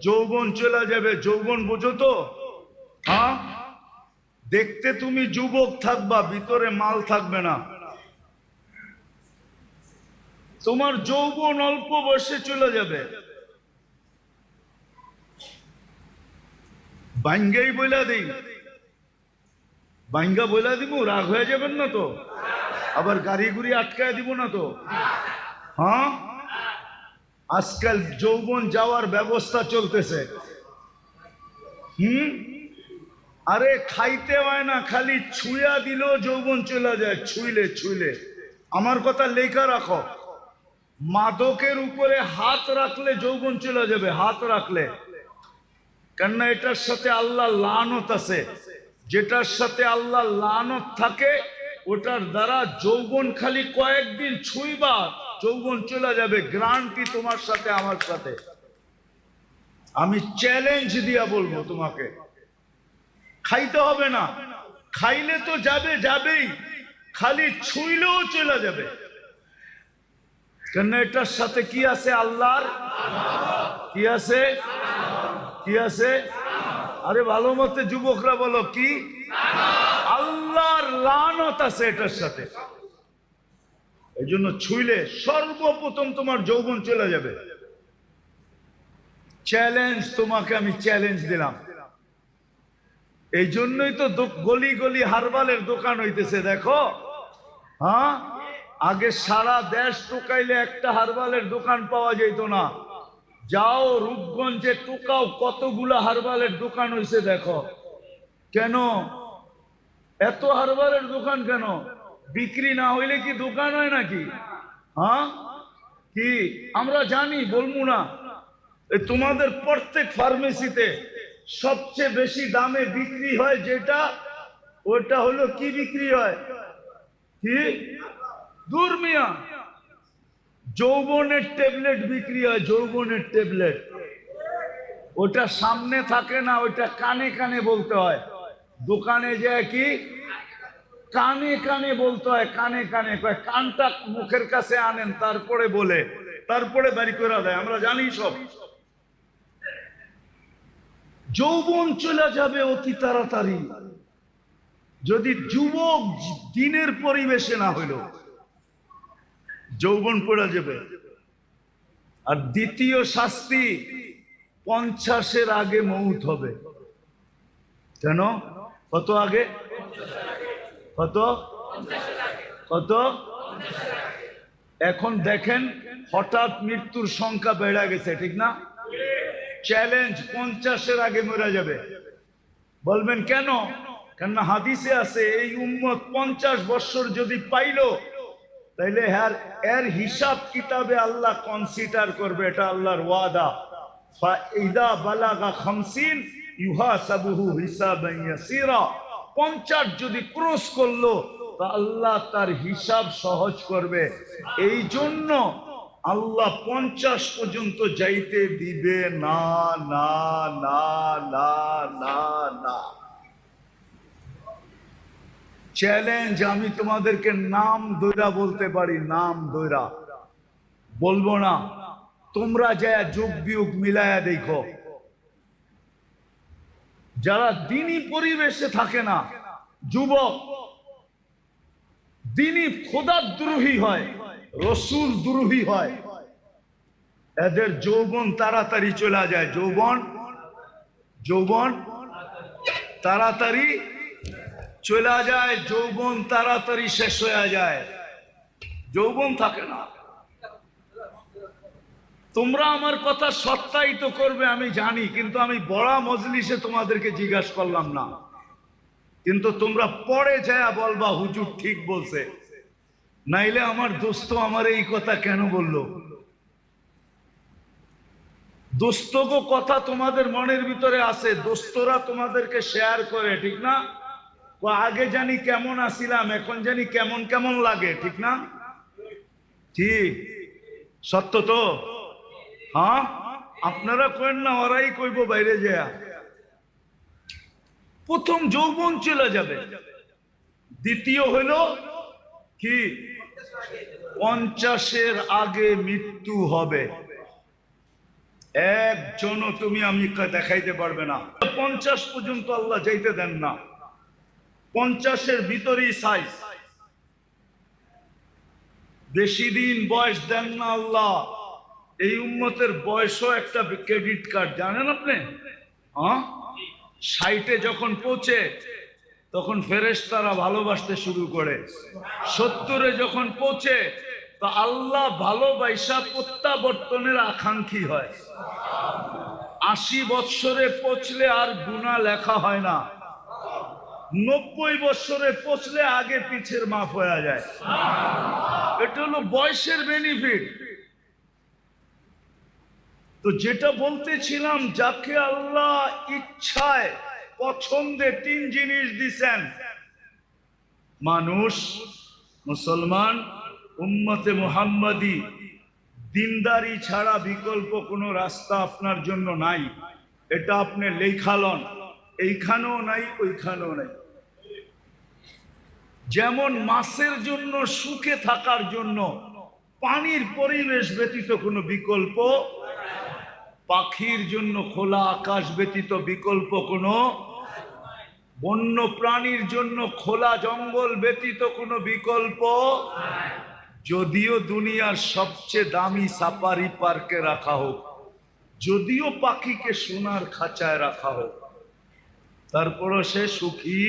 যৌবন চলে যাবে। যৌবন বোঝো তো? হ্যাঁ, দেখতে তুমি যুবক থাকবা, ভিতরে মাল থাকবে না। তোমার যৌবন অল্প বয়সে চলে যাবে। বাঙ্গাই বইলা দিই, বাঙ্গা বইলা দিব, রাগ হয়ে যাবেন না তো? আবার গাড়ি গুড়ি আটকায় দিব না তো? হ্যাঁ, আজকাল যৌবন যাওয়ার ব্যবস্থা চলতেছে। আরে খাইতে হয় না, খালি ছুঁয়া দিলেও যৌবন চলে যায়। ছুইলে ছুইলে, আমার কথা লেখা রাখো, মাদকের উপরে হাত রাখলে যৌবন চলে যাবে। হাত রাখলে, কেননা এটার সাথে আল্লাহ লানত আছে। যেটার সাথে আল্লাহ লানত থাকে ওটার দ্বারা যৌবন খালি কয়েকদিন ছুঁইবা, যৌবন চলে যাবে। গ্যারান্টি তোমার সাথে আমার সাথে। আমি চ্যালেঞ্জ দিয়া বলবো তোমাকে, খাইতে হবে না, খাইলে তো যাবে, যাবেই, খালি ছুঁইলেও চলে যাবে। কেন এটার সাথে কি আছে? আল্লাহর কি আছে? কি আছে? আরে ভালো মতে যুবকরা বলো, কি? আল্লাহর লানত আছে এটার সাথে। এই জন্য ছুঁইলে সর্বপ্রথম তোমার যৌবন চলে যাবে। চ্যালেঞ্জ তোমাকে আমি চ্যালেঞ্জ দিলাম। এই জন্যই তো গলি গলি হারবালের দোকান হইতেছে, দেখো। হ্যাঁ, আগে সারা দেশ টোকাইলে একটা হারবালের দোকান পাওয়া যেত না। যাও রূপগঞ্জে টোকাও, কতগুলা হারবালের দোকান হয়েছে দেখো। কেন এত হারবালের দোকান? কেন বিক্রি না হইলে কি দোকান হয় নাকি? হ্যাঁ, কি আমরা জানি, বলবো না? তোমাদের প্রত্যেক ফার্মেসিতে সবচেয়ে বেশি দামে বিক্রি হয় যেটা, ওটা হলো কি বিক্রি হয়? কি? দূর মিয়া, যৌবনের ট্যাবলেট বিক্রি হয়। যৌবনের ট্যাবলেট, ওটা সামনে থাকে না, ওটা কানে কানে বলতে হয়। দোকানে যায় কি কানে কানে বলতে হয়, কানে কানে। কানটা মুখের কাছে আনেন, তারপরে বলে, তারপরে বাড়ি করে দেয়। আমরা জানি সব। যৌবন চলে যাবে অতি তাড়াতাড়ি যদি যুবক দিনের পরিবেশে না হইল, যৌবন পড়ে যাবে। আর দ্বিতীয় শাস্তি, 50-এর আগে মৌত হবে। কেন? কত আগে? কত কত? এখন দেখেন হঠাৎ মৃত্যুর সংখ্যা বেড়ে গেছে, ঠিক না? চ্যালেঞ্জ, 50-এর আগে মরে যাবে। বলবেন কেন? কেননা হাদিসে আছে এই উম্মত 50 বছর যদি পাইলো তাইলে এর হিসাব কিতাবে আল্লাহ কনসিডার করবে। এটা আল্লাহর ওয়াদা। ফাইদা বালাগা 50 ইউহাসাবুহু হিসাবান ইয়াসীরা। 50 যদি ক্রস করলো তা আল্লাহ তার হিসাব সহজ করবে। এই জন্য আল্লাহ 50 পর্যন্ত যাইতে দিবে না, না, না, না, না, না। চ্যালেঞ্জ, আমি তোমাদেরকে নাম দৈরা বলতে পারি, নাম দৈরা বলবো না। তোমরা যা যুগ বিয়োগ মিলায়া দেখো, যারা দিনী পরিবেশে থাকে না, যুবক দিনী খোদা দ্রোহী হয়, রসুল দ্রোহী হয়, এদের যৌবন তাড়াতাড়ি চলে যায়। যৌবন তাড়াতাড়ি চলে যায়, যৌবন তাড়াতাড়ি শেষ হয়ে যায়, যৌবন থাকে না। তোমরা আমার কথা সত্যায়িত করবে আমি জানি, কিন্তু আমি বড় মজলিসে তোমাদেরকে জিজ্ঞাসা করলাম না। কিন্তু তোমরা পরে যায় বলবা হুজুর ঠিক বলছে, নাইলে আমার দোস্ত আমার এই কথা কেন বললো। দোস্তগো কথা তোমাদের মনের ভিতরে আছে, দোস্তরা তোমাদেরকে শেয়ার করে, ঠিক না? আগে জানি কেমন আছিলাম, এখন জানি কেমন কেমন লাগে, ঠিক না? ঠিক, সত্য তো? হ্যাঁ, আপনারা কইন না, ওরাই কইব বাইরে যায়। প্রথম যৌবন চলে যাবে। দ্বিতীয় হইল কি? 50-এর আগে মৃত্যু হবে। একজনও তুমি আমি দেখাইতে পারবে না। 50 পর্যন্ত আল্লাহ যাইতে দেন না, 50-এর ভিতরেই সাইজ। বেশি দিন বয়স দেন না আল্লাহ। এই উম্মতের বয়সও একটা ক্রেডিট কার্ড, জানেন আপনি? 60-এ যখন পৌঁছে তখন ফেরেশতারা ভালোবাসতে শুরু করে, 70-এ যখন পৌঁছে তো আল্লাহ ভালোবাসা প্রত্যাবর্তনের আকাঙ্ক্ষী হয়। 80 বৎসরে পৌঁছলে আর গুনাহ লেখা হয় না, 90 বৎসরে পৌঁছলে আগে পিছের মাফ হয়ে যায়। এটা হলো বয়সের বেনিফিট। তো যেটা বলতেছিলাম, যাকে আল্লাহ ইচ্ছায় পছন্দে 3 জিনিস দিছেন, মানুষ, মুসলমান, উম্মতে মুহাম্মাদি, দিনদারি ছাড়া বিকল্প কোনো রাস্তা আপনার জন্য নাই। এটা আপনি লেখালন, এইখানেও নাই ওইখানেও নাই। যেমন মাছের জন্য সুখে থাকার জন্য পানির পরিবেশ ব্যতীত কোনো বিকল্প, পাখির জন্য খোলা আকাশ ব্যতীত বিকল্প কোনো, বন্য প্রাণীর জন্য খোলা জঙ্গল ব্যতীত কোনো বিকল্প। যদিও দুনিয়ার সবচেয়ে দামি সাফারি পার্কে রাখা হোক, যদিও পাখিকে সোনার খাঁচায় রাখা হোক, তারপরও সে সুখী